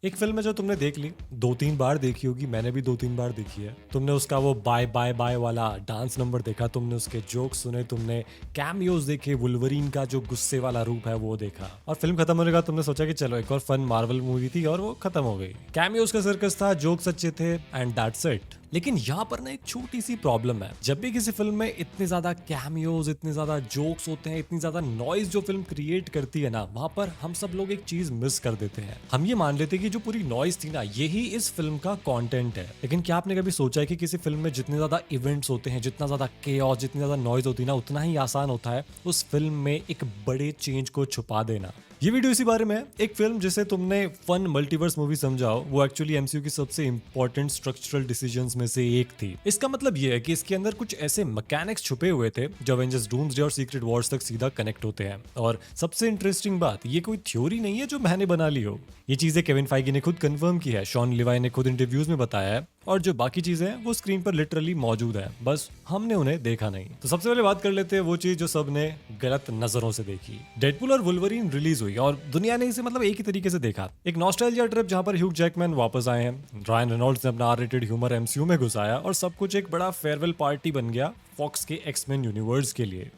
एक फिल्म है जो तुमने देख ली, 2-3 बार देखी होगी, मैंने भी 2-3 बार देखी है। तुमने उसका वो बाय बाय बाय वाला डांस नंबर देखा, तुमने उसके जोक्स सुने, तुमने कैमियोज देखे, वुल्वरीन का जो गुस्से वाला रूप है वो देखा। और फिल्म खत्म होने के बाद तुमने सोचा कि चलो एक और फन मार्वल मूवी थी और वो खत्म हो गई। कैमियोज का सर्कस था, जोक्स अच्छे थे एंड दैट्स इट। लेकिन यहाँ पर ना एक छोटी सी प्रॉब्लम है। जब भी किसी फिल्म में इतने ज्यादा कैमियोज, इतने ज्यादा जोक्स होते हैं, इतनी ज्यादा नॉइज जो फिल्म क्रिएट करती है ना, वहां पर हम सब लोग एक चीज मिस कर देते हैं। हम ये मान लेते हैं कि जो पूरी नॉइज थी ना, यही इस फिल्म का कंटेंट है। लेकिन क्या आपने कभी सोचा है कि किसी फिल्म में जितने ज्यादा इवेंट्स होते हैं, जितना ज्यादा केओस, जितनी ज्यादा नॉइज होती है ना, उतना ही आसान होता है उस फिल्म में एक बड़े चेंज को छुपा देना। ये वीडियो इसी बारे में है। एक फिल्म जिसे तुमने फन मल्टीवर्स मूवी समझाओ, वो एक्चुअली एमसीयू की सबसे इंपॉर्टेंट स्ट्रक्चरल डिसीजंस में से एक थी। इसका मतलब ये है कि इसके अंदर कुछ ऐसे मैकेनिक्स छुपे हुए थे जो एवेंजर्स डूम्सडे और सीक्रेट वॉर्स तक सीधा कनेक्ट होते हैं। और सबसे इंटरेस्टिंग बात, ये कोई थ्योरी नहीं है जो मैंने बना ली हो। ये चीजें केविन फाइगी ने खुद कंफर्म की है, शॉन लिवाई ने खुद इंटरव्यूज में बताया है, और जो बाकी चीजें हैं वो स्क्रीन पर लिटरली मौजूद है, बस हमने उन्हें देखा नहीं। तो सबसे पहले बात कर लेते हैं वो चीज जो सबने गलत नजरों से देखी। डेडपूल और वुल्वरीन रिलीज हुई और दुनिया ने इसे मतलब एक ही तरीके से देखा। एक नॉस्टैल्जिया ट्रिप जहां पर ह्यूग जैकमैन वापस आए हैं, रायन रेनॉल्ड्स ने अपना आर-रेटेड ह्यूमर एमसीयू में घुसाया और सब कुछ एक बड़ा फेयरवेल पार्टी बन गया फॉक्स के एक्समैन यूनिवर्स के लिए।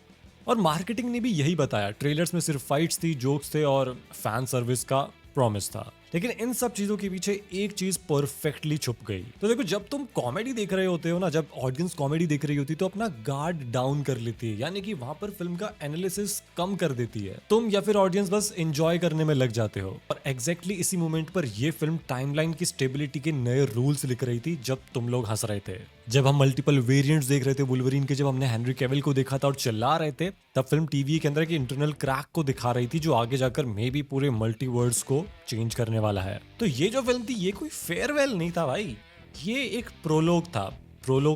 और मार्केटिंग ने भी यही बताया, ट्रेलर्स में सिर्फ फाइट्स थी, जोक्स थे और फैन सर्विस का प्रॉमिस था। लेकिन इन सब चीजों के पीछे एक चीज परफेक्टली छुप गई। तो देखो, जब तुम कॉमेडी देख रहे होते हो ना, जब ऑडियंस कॉमेडी देख रही होती है तो अपना गार्ड डाउन कर लेती है, यानी कि वहां पर फिल्म का एनालिसिस कम कर देती है। तुम या फिर ऑडियंस बस एंजॉय करने में लग जाते हो। और एग्जैक्टली इसी मोमेंट पर ये फिल्म टाइमलाइन की स्टेबिलिटी के नए रूल्स लिख रही थी जब तुम लोग हंस रहे थे। जब हम मल्टीपल वेरिएंट्स देख रहे थे वुल्वरीन के, जब हमने हेनरी कैविल को देखा था और चिल्ला रहे थे, तब फिल्म टीवी के अंदर के इंटरनल क्रैक को दिखा रही थी जो आगे जाकर मे बी पूरे मल्टीवर्स को चेंज करने वाला है। तो ये जो फिल्म थी, ये कोई फेयरवेल नहीं था भाई, ये एक प्रोलोग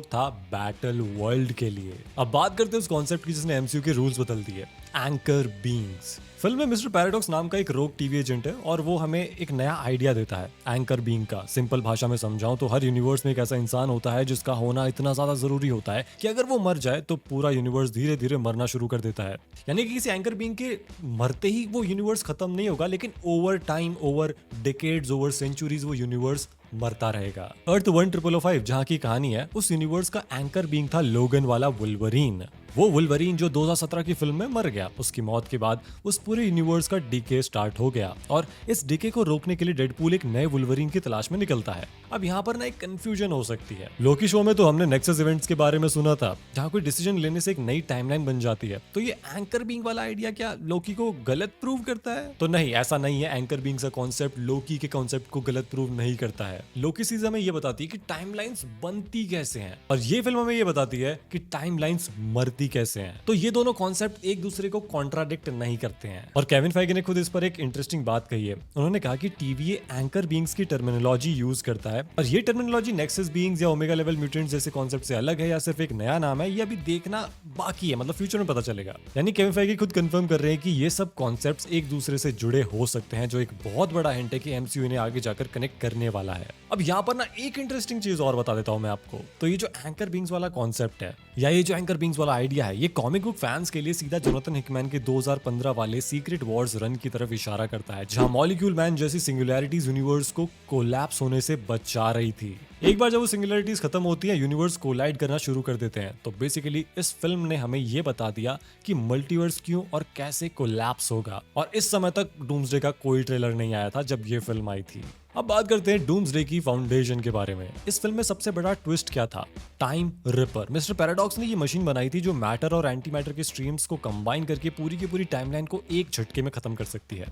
था बैटल वर्ल्ड के लिए। अब बात करते हैं उस कॉन्सेप्ट की जिसने एमसीयू के रूल्स बदल दिए, एंकर बीइंग्स। फिल्म में मिस्टर पैराडॉक्स नाम का एक रोग टीवी एजेंट है और वो हमें एक नया आइडिया देता है एंकर बीइंग का। सिंपल भाषा में समझाऊं तो हर यूनिवर्स में एक ऐसा इंसान होता है जिसका होना इतना ज्यादा जरूरी होता है कि अगर वो मर जाए तो पूरा यूनिवर्स धीरे धीरे मरना शुरू कर देता है। यानी कि किसी एंकर बीइंग के मरते ही वो यूनिवर्स खत्म नहीं होगा, लेकिन over time, over decades, over centuries वो यूनिवर्स मरता रहेगा। अर्थ 1005 जहां की कहानी है, उस यूनिवर्स का एंकर बीइंग था लोगन वाला वुल्वरीन। वो वुल्वरीन जो 2017 की फिल्म में मर गया। उसकी मौत के बाद उस पूरे यूनिवर्स का डीके स्टार्ट हो गया और इस डीके को रोकने के लिए डेडपूल एक नए वुल्वरीन की तलाश में निकलता है। अब यहाँ पर ना एक कंफ्यूजन हो सकती है। लोकी शो में तो हमने नेक्सस इवेंट्स के बारे में सुना था जहाँ कोई डिसीजन लेने से एक नई टाइमलाइन बन जाती है। तो ये एंकर बीइंग वाला आइडिया क्या लोकी को गलत प्रूव करता है? तो नहीं, ऐसा नहीं है। एंकर बीइंग का कॉन्सेप्ट लोकी के कॉन्सेप्ट को गलत प्रूव नहीं करता है। लोकी सीजन में ये बताती है कि टाइमलाइंस बनती कैसे हैं और ये फिल्म हमें ये बताती है कि टाइमलाइंस मरती कैसे हैं। तो ये दोनों कॉन्सेप्ट एक दूसरे को कॉन्ट्राडिक्ट नहीं करते हैं। और केविन फाइगी ने खुद इस पर एक इंटरेस्टिंग बात कही है। उन्होंने कहा कि टीवीए एंकर बीइंग्स की टर्मिनोलॉजी यूज करता है और ये टर्मिनोलॉजी नेक्सस बीइंग्स या ओमेगा लेवल म्यूटेंट्स जैसे कॉन्सेप्ट से अलग है या सिर्फ एक नया नाम है, ये अभी देखना बाकी है, मतलब फ्यूचर में पता चलेगा। यानी केविन फाइगी खुद कंफर्म कर रहे हैं कि ये सब कॉन्सेप्ट्स एक दूसरे से जुड़े हो सकते हैं, जो एक बहुत बड़ा हिंट है कि एमसीयू इन्हें आगे जाकर कनेक्ट करने वाला है। अब यहाँ पर ना एक इंटरेस्टिंग चीज और बता देता हूँ मैं आपको। तो ये जो एंकर बीइंग्स वाला कॉन्सेप्ट है या ये जो एंकर बीइंग्स वाला आइडिया है, ये कॉमिक बुक फैंस के लिए सीधा जोनाथन हिकमैन के 2015 वाले सीक्रेट वॉर्स रन की तरफ इशारा करता है, जहां मॉलिक्यूल मैन जैसी सिंगुलैरिटीज यूनिवर्स को कोलैप्स होने से बचा रही थी। एक बार जब वो सिंगुलैरिटीज खत्म होती हैं, यूनिवर्स कोलाइड करना शुरू कर देते हैं। तो बेसिकली इस फिल्म ने हमें ये बता दिया कि मल्टीवर्स क्यों और कैसे कोलैप्स होगा। और इस समय तक डूम्सडे का कोई ट्रेलर नहीं आया था जब ये फिल्म आई थी। अब बात करते हैं डूम्सडे की फाउंडेशन के बारे में। इस फिल्म में सबसे बड़ा ट्विस्ट क्या था? Time ripper. मिस्टर पैराडॉक्स ने ये मशीन बनाई थी जो मैटर और एंटी मैटर के स्ट्रीम्स को कंबाइन करके पूरी की पूरी टाइमलाइन को एक झटके में खत्म कर सकती है।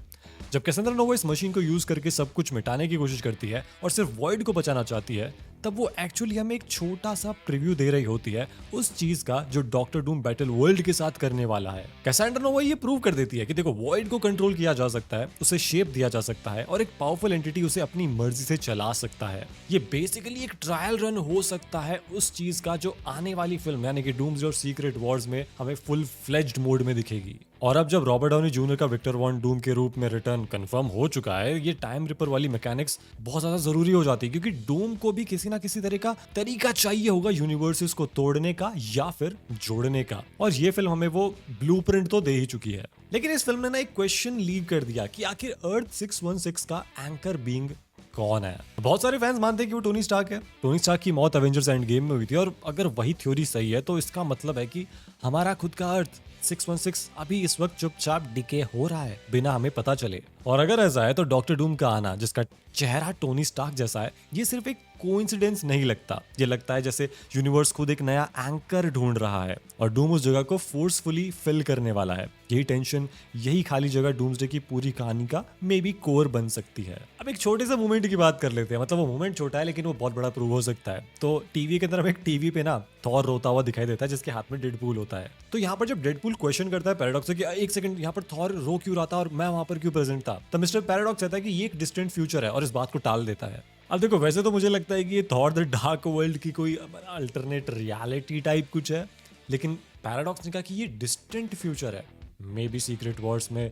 जब कैसेंड्रा नोवा इस मशीन को यूज करके सब कुछ मिटाने की कोशिश करती है और सिर्फ वॉइड को बचाना चाहती है, तब वो एक्चुअली हमें एक छोटा सा प्रीव्यू दे रही होती है उस चीज का जो डॉक्टर डूम बैटल वर्ल्ड के साथ करने वाला है। कैसेंड्रा नोवा ये प्रूव कर देती है कि देखो, वॉइड को कंट्रोल किया जा सकता है, उसे शेप दिया जा सकता है और एक पावरफुल एंटिटी उसे अपनी मर्जी से चला सकता है। ये बेसिकली एक ट्रायल रन हो सकता है उस चीज का जो आने वाली फिल्म यानी कि डूम्सडे और सीक्रेट वॉर्स में हमें फुल फ्लेज्ड मोड में दिखेगी। और अब जब रॉबर्ट डाउनी जूनियर का विक्टर वॉन डूम के रूप में रिटर्न कंफर्म हो चुका है, ये टाइम रिपर वाली मैकेनिक्स बहुत ज्यादा जरूरी हो जाती है, क्योंकि डूम को भी किसी ना किसी तरह का तरीका चाहिए होगा यूनिवर्सेस को तोड़ने का या फिर जोड़ने का। और ये फिल्म हमें वो ब्लूप्रिंट तो दे ही चुकी है। लेकिन इस फिल्म ने ना एक क्वेश्चन लीव कर दिया कि आखिर अर्थ 616 का एंकर बीइंग कौन है। बहुत सारे फैंस मानते हैं कि वो टोनी स्टार्क है। टोनी स्टार्क की मौत एवेंजर्स एंड गेम में हुई थी, और अगर वही थ्योरी सही है तो इसका मतलब है कि हमारा खुद का अर्थ 616 अभी इस वक्त चुपचाप डिके हो रहा है बिना हमें पता चले। और अगर ऐसा है तो डॉक्टर डूम का आना, जिसका चेहरा टोनी स्टार्क जैसा है, ये सिर्फ एक कोइंसिडेंस नहीं लगता। ये लगता है जैसे यूनिवर्स खुद एक नया एंकर ढूंढ रहा है और डूम उस जगह को फोर्सफुली फिल करने वाला है। यही टेंशन, यही खाली जगह डूम्सडे की पूरी कहानी का मे बी कोर बन सकती है। अब एक छोटे से मूवमेंट की बात कर लेते हैं। मतलब वो मूवमेंट छोटा है लेकिन वो बहुत बड़ा प्रूव हो सकता है। तो टीवी के अंदर हमें एक टीवी पे ना थॉर रोता हुआ दिखाई देता है जिसके हाथ में डेडपूल होता है। तो यहाँ पर जब डेडपूल क्वेश्चन करता है पैराडॉक्स से कि एक सेकंड, यहाँ पर थॉर रो क्यों रहा था और मैं वहां पर क्यों प्रेजेंट था, तो मिस्टर पैराडॉक्स कहता है कि ये एक डिस्टेंट फ्यूचर है और इस बात को टाल देता है। अब देखो, वैसे तो मुझे लगता है कि ये थॉर द डार्क वर्ल्ड की कोई अल्टरनेट रियलिटी टाइप कुछ है, लेकिन पैराडॉक्स ने कहा कि ये डिस्टेंट फ्यूचर है। मे बी सीक्रेट वॉर्स में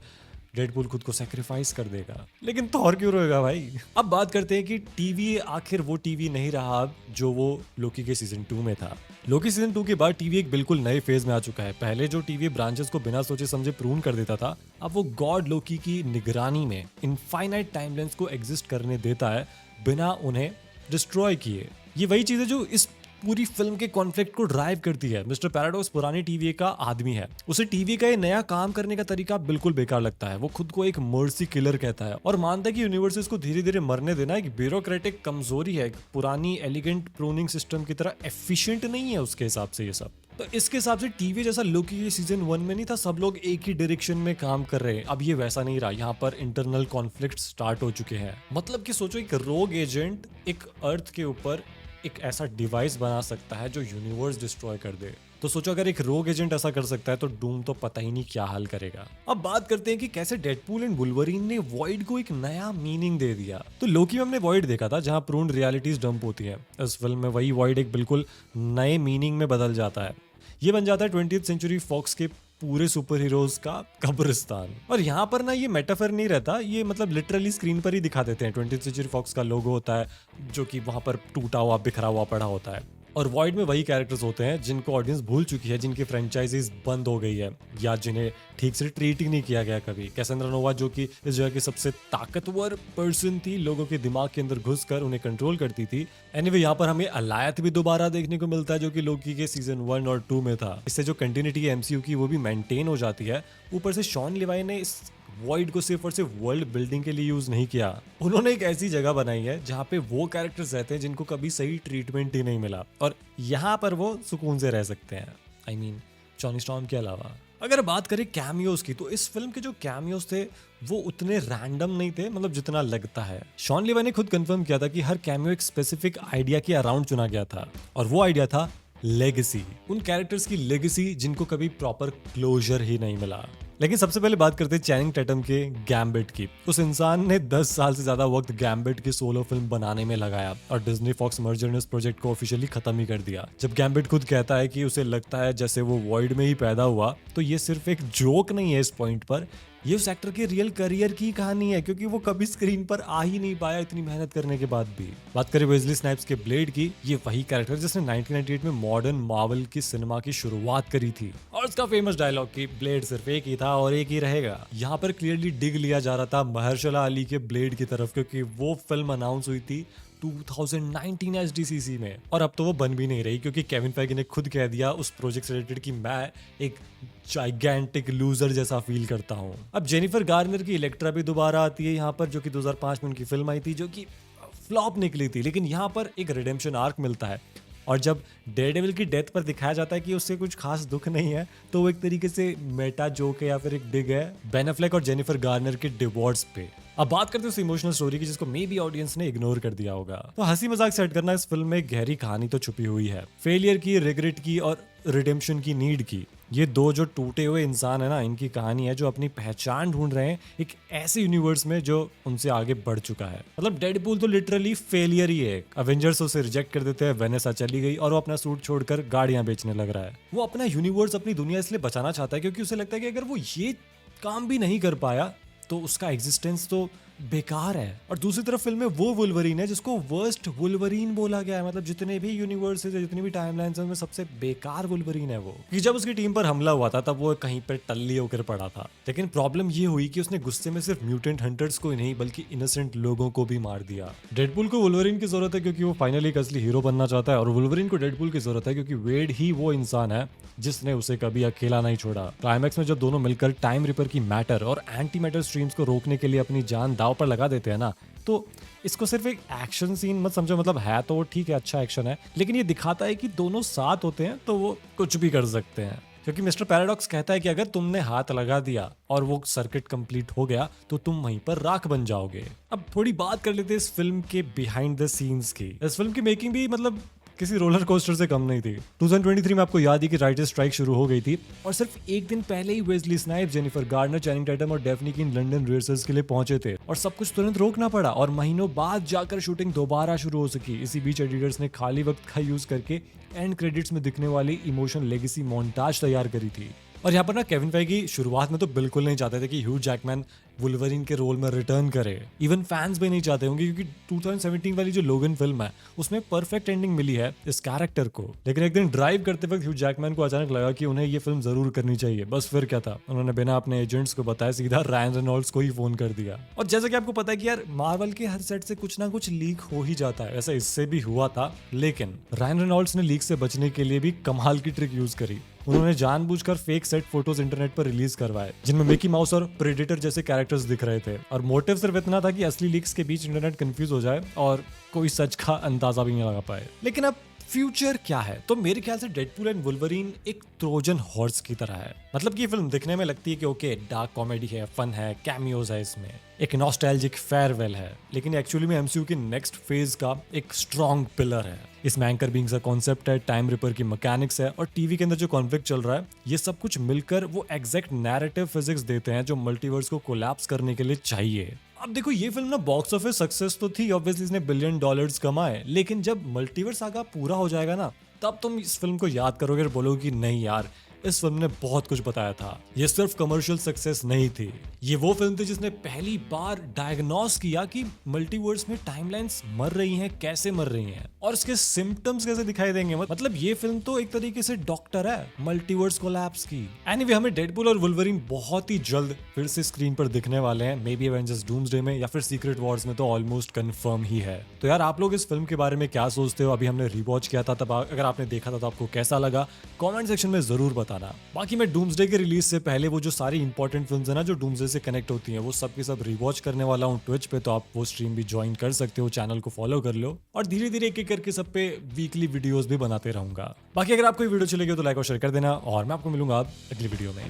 डेडपूल खुद को सैक्रिफाइस कर देगा, लेकिन थॉर क्यों रोएगा भाई। अब बात करते हैं कि टीवी आखिर वो टीवी नहीं रहा अब जो वो लोकी के सीजन 2 में था। लोकी सीजन 2 के बाद टीवी एक बिल्कुल नए फेज में आ चुका है। पहले जो टीवी ब्रांचेस को बिना सोचे समझे प्रून कर देता था, अब वो गॉड लोकी की निगरानी में इनफाइनाइट टाइमलाइंस को एग्जिस्ट करने देता है बिना उन्हें डिस्ट्रॉय किए। ये वही चीज है जो इस पूरी फिल्म के कॉन्फ्लिक्ट को ड्राइव करती है। मिस्टर पैराडॉक्स पुरानी टीवी का आदमी है। उसे टीवी का ये नया काम करने का तरीका बिल्कुल बेकार लगता है। वो खुद को एक मर्सी किलर कहता है और मानता है कि यूनिवर्सेस को धीरे धीरे मरने देना एक ब्यूरोक्रेटिक कमजोरी है। एक पुरानी एलिगेंट प्रूनिंग सिस्टम की तरह एफिशिएंट नहीं है उसके हिसाब से ये सब। तो इसके हिसाब से टीवी जैसा लोकी के सीजन 1 में नहीं था, सब लोग एक ही डायरेक्शन में काम कर रहे हैं। अब ये वैसा नहीं रहा। यहाँ पर इंटरनल कॉन्फ्लिक्ट स्टार्ट हो चुके हैं। मतलब कि सोचो, एक रोग एजेंट एक अर्थ के ऊपर एक ऐसा डिवाइस बना सकता है जो यूनिवर्स डिस्ट्रॉय कर दे। तो सोचो, अगर एक रोग एजेंट ऐसा कर सकता है तो डूम तो पता ही नहीं क्या हाल करेगा। अब बात करते हैं कि कैसे डेडपूल एंड वुल्वरीन ने वॉइड को एक नया मीनिंग दे दिया। तो लोकी में हमने वॉइड देखा था जहां प्रून रियलिटीज डंप होती है। इस फिल्म में वही वॉइड एक बिल्कुल नए मीनिंग में बदल जाता है। ये बन जाता है 20th सेंचुरी फॉक्स के पूरे सुपर हीरोज का कब्रिस्तान। और यहाँ पर ना ये मेटाफर नहीं रहता, ये मतलब लिटरली स्क्रीन पर ही दिखा देते हैं। 20th सेंचुरी फॉक्स का लोगो होता है जो कि वहां पर टूटा हुआ बिखरा हुआ पड़ा होता है। और वॉइड में वही कैरेक्टर्स होते हैं जिनको ऑडियंस भूल चुकी है, जिनकी फ्रेंचाइजीज बंद हो गई है या जिन्हें ठीक से ट्रीट ही नहीं किया गया कभी। कैसेंड्रा नोवा जो कि इस जगह की सबसे ताकतवर पर्सन थी, लोगों के दिमाग के अंदर घुसकर उन्हें कंट्रोल करती थी। एनीवे, यहाँ पर हमें अलायत भी दोबारा देखने को मिलता है जो कि लोकी के सीजन 1 और 2 में था। इससे जो कंटिन्यूटी है एमसीयू की वो भी मेंटेन हो जाती है। ऊपर से शॉन लिवाई ने इस वॉइड को सिर्फ और सिर्फ वर्ल्ड बिल्डिंग के लिए यूज नहीं किया, उन्होंने एक ऐसी जगह बनाई है जहाँ पे वो कैरेक्टर्स रहते हैं जिनको कभी सही ट्रीटमेंट ही नहीं मिला और यहाँ पर वो सुकून से रह सकते हैं। आई मीन जॉनी स्टॉर्म के अलावा। अगर बात करें कैमियोज की, तो इस फिल्म के जो कैमियोज थे वो उतने रैंडम नहीं थे, मतलब जितना लगता है। शॉन लिवाई ने खुद कंफर्म किया था कि हर कैमियो एक स्पेसिफिक आइडिया के अराउंड चुना गया था और वो आइडिया था लेगेसी। उन कैरेक्टर्स की लेगेसी जिनको कभी प्रॉपर क्लोजर ही नहीं मिला। लेकिन सबसे पहले बात करते हैं चैनिंग टैटम के गैम्बिट की। उस इंसान ने 10 साल से ज्यादा वक्त गैम्बिट की सोलो फिल्म बनाने में लगाया और डिज्नी फॉक्स मर्जर ने इस प्रोजेक्ट को ऑफिशियली खत्म ही कर दिया। जब गैम्बिट खुद कहता है कि उसे लगता है जैसे वो वॉइड में ही पैदा हुआ, तो ये सिर्फ एक जोक नहीं है इस पॉइंट पर, ये उस एक्टर के रियल करियर की कहानी है, क्योंकि वो कभी स्क्रीन पर आ ही नहीं पाया इतनी मेहनत करने के बाद भी। बात करें वेज़ली स्नाइप्स के ब्लेड की, ये वही कैरेक्टर जिसने 1998 में मॉडर्न मार्वल की सिनेमा की शुरुआत करी थी और उसका फेमस डायलॉग कि ब्लेड सिर्फ एक ही था और एक ही रहेगा। यहाँ पर क्लियरली डिग लिया जा रहा था महर्शला अली के ब्लेड की तरफ, क्योंकि वो फिल्म अनाउंस हुई थी 2019 एसडीसीसी में और अब तो वो बन भी नहीं रही, क्योंकि केविन फेगी ने खुद कह दिया उस प्रोजेक्ट से रिलेटेड कि मैं एक जाइगेंटिक लूजर जैसा फील करता हूँ। अब जेनिफर गार्नर की इलेक्ट्रा भी दोबारा आती है यहाँ पर, जो कि 2005 में उनकी फिल्म आई थी जो कि फ्लॉप निकली थी, लेकिन यहाँ पर एक रिडेम्पशन आर्क मिलता है। और जब डेयरडेविल की डेथ पर दिखाया जाता है कि उससे कुछ खास दुख नहीं है, तो वो एक तरीके से मेटा जोक है या फिर एक डिग है बेन एफ्लेक और जेनिफर गार्नर के डिवोर्स पे। अब बात करते हैं उस इमोशनल स्टोरी की जिसको मे बी ऑडियंस ने इग्नोर कर दिया होगा। तो हंसी मजाक से हट करना, इस फिल्म में गहरी कहानी तो छुपी हुई है, फेलियर की, रिग्रेट की और रिडेम्पशन की नीड की। ये दो जो टूटे हुए इंसान है ना, इनकी कहानी है जो अपनी पहचान ढूंढ रहे हैं एक ऐसे यूनिवर्स में जो उनसे आगे बढ़ चुका है। मतलब डेडपूल तो लिटरली फेलियर ही है। अवेंजर्स उसे रिजेक्ट कर देते हैं, वेनेसा चली गई और वो अपना सूट छोड़कर गाड़ियां बेचने लग रहा है। वो अपना यूनिवर्स, अपनी दुनिया इसलिए बचाना चाहता है क्योंकि उसे लगता है कि अगर वो ये काम भी नहीं कर पाया तो उसका एग्जिस्टेंस तो बेकार है। और दूसरी तरफ फिल्म में वो वुल्वरीन है जिसको वर्स्ट वुल्वरीन बोला गया है, मतलब जितने भी यूनिवर्स है, जितनी भी टाइमलाइंस है, उनमें सबसे बेकार वुल्वरीन है वो। कि जब उसकी टीम पर हमला हुआ था तब वो कहीं पर टल्ली होकर पड़ा था, लेकिन प्रॉब्लम ये हुई कि उसने गुस्से में सिर्फ म्यूटेंट हंटर्स को ही नहीं बल्कि इनोसेंट लोगों को भी मार दिया। डेडपूल को वुल्वरीन की जरूरत है क्योंकि वो फाइनली एक असली हीरो बनना चाहता है, और वुल्वरीन को डेडपूल की जरूरत है क्योंकि वेड ही वो इंसान है जिसने उसे कभी अकेला नहीं छोड़ा। क्लाइमैक्स में जब दोनों मिलकर टाइम रिपर की मैटर और एंटी मैटर स्ट्रीम्स को रोकने के लिए अपनी जान दांव पर लगा देते हैं ना, तो इसको सिर्फ एक एक्शन सीन मत समझो। मतलब है तो वो ठीक है, अच्छा एक्शन है, लेकिन ये दिखाता है कि दोनों साथ होते हैं तो वो कुछ भी कर सकते हैं। क्योंकि मिस्टर पैराडॉक्स कहता है कि अगर तुमने हाथ लगा दिया और वो सर्किट कंप्लीट हो गया तो तुम वहीं पर राख बन जाओगे। अब थोड़ी बात कर लेते हैं इस फिल्म के बिहाइंड द सीन्स की। इस फिल्म की मेकिंग भी मतलब किसी रोलर कोस्टर से कम नहीं थी। 2023 में आपको याद ही कि राइटर्स स्ट्राइक शुरू हो गई थी और सिर्फ एक दिन पहले ही Wesley Snipes, Jennifer Garner, Channing Tatum और डेफनी कीन लंदन रिहर्सल्स के लिए पहुंचे थे और सब कुछ तुरंत रोकना पड़ा और महीनों बाद जाकर शूटिंग दोबारा शुरू हो सकी। इसी बीच एडिटर्स ने खाली वक्त का यूज करके एंड क्रेडिट्स में दिखने वाली इमोशन लेगेसी मोन्टाज तैयार करी थी। और यहाँ पर ना केविन फेगी शुरुआत में तो बिल्कुल नहीं चाहते थे कि ह्यू जैकमैन वुल्वरीन के रोल में रिटर्न करे। इवन फैंस भी नहीं चाहते होंगे क्योंकि 2017 वाली जो लोगन फिल्म है उसमें परफेक्ट एंडिंग मिली है इस कैरेक्टर को। लेकिन एक दिन ड्राइव करते वक्त ह्यू जैकमैन को अचानक लगा कि उन्हें ये फिल्म जरूर करनी चाहिए। बस फिर क्या था, उन्होंने बिना अपने एजेंट्स को बताया सीधा रायन रेनॉल्ड्स को ही फोन कर दिया। और जैसा कि आपको पता है कि यार मार्वल के हर सेट से कुछ ना कुछ लीक हो ही जाता है, ऐसा इससे भी हुआ था। लेकिन रायन रेनॉल्ड्स ने लीक से बचने के लिए भी कमाल की ट्रिक यूज करी। उन्होंने जानबूझकर फेक सेट फोटोज इंटरनेट पर रिलीज करवाए जिनमें मिकी माउस और प्रेडेटर जैसे कैरेक्टर्स दिख रहे थे, और मोटिव सिर्फ इतना था कि असली लीक्स के बीच इंटरनेट कंफ्यूज हो जाए और कोई सच का अंदाजा भी नहीं लगा पाए। लेकिन अब फ्यूचर क्या है, तो मेरे ख्याल से डेडपूल एंड वुल्वरीन एक ट्रोजन हॉर्स की तरह है। मतलब कि फिल्म दिखने में लगती है कि ओके डार्क कॉमेडी है, फन है, कैमियोज है, इसमें एक नॉस्टैल्जिक फेयरवेल है, लेकिन एक्चुअली में एमसीयू के नेक्स्ट फेज का एक स्ट्रॉन्ग पिलर है। इसमें एंकर बीइंग का कॉन्सेप्ट है, टाइम रिपर की मैकेनिक्स है और टीवी के अंदर जो कॉन्फ्लिक्ट चल रहा है, ये सब कुछ मिलकर वो एग्जैक्ट नैरेटिव फिजिक्स देते हैं जो मल्टीवर्स को कोलैप्स करने के लिए चाहिए। अब देखो ये फिल्म ना बॉक्स ऑफिस सक्सेस तो थी, ऑब्वियसली इसने $1 बिलियन कमाए, लेकिन जब मल्टीवर्स सागा पूरा हो जाएगा ना तब तुम इस फिल्म को याद करोगे और बोलोगे कि नहीं यार इस फिल्म ने बहुत कुछ बताया था। ये सिर्फ कमर्शियल सक्सेस नहीं थी, ये वो फिल्म थी जिसने पहली बार डायग्नोस किया कि मल्टीवर्स में टाइमलाइंस मर रही हैं, कैसे मर रही हैं और इसके सिम्टम्स कैसे दिखाई देंगे। मतलब ये फिल्म तो एक तरीके से डॉक्टर है मल्टीवर्स कोलैप्स की। एनीवे हमें डेडपूल और वुल्वरीन बहुत ही जल्द फिर से स्क्रीन पर दिखने वाले हैं, मे बी एवेंजर्स डूम्सडे में या फिर सीक्रेट वॉर्स में, तो ऑलमोस्ट कंफर्म ही है। तो यार आप लोग इस फिल्म के बारे में क्या सोचते हो? अभी हमने रिवॉच किया था, तब अगर आपने देखा था तो आपको कैसा लगा कमेंट सेक्शन में जरूर बताना। बाकी मैं डूम्सडे के रिलीज से पहले वो जो सारी इंपॉर्टेंट फिल्म्स है ना जो डूम्सडे से कनेक्ट होती हैं वो सब की सब रिवॉच करने वाला हूँ ट्विच पे, तो आप वो स्ट्रीम भी ज्वाइन कर सकते हो, चैनल को फॉलो कर लो और धीरे धीरे एक एक करके सब पे वीकली वीडियोस भी बनाते रहूंगा। बाकी अगर आपको ये वीडियो चलेगी तो लाइक और शेयर कर देना और मैं आपको मिलूंगा अगली वीडियो में।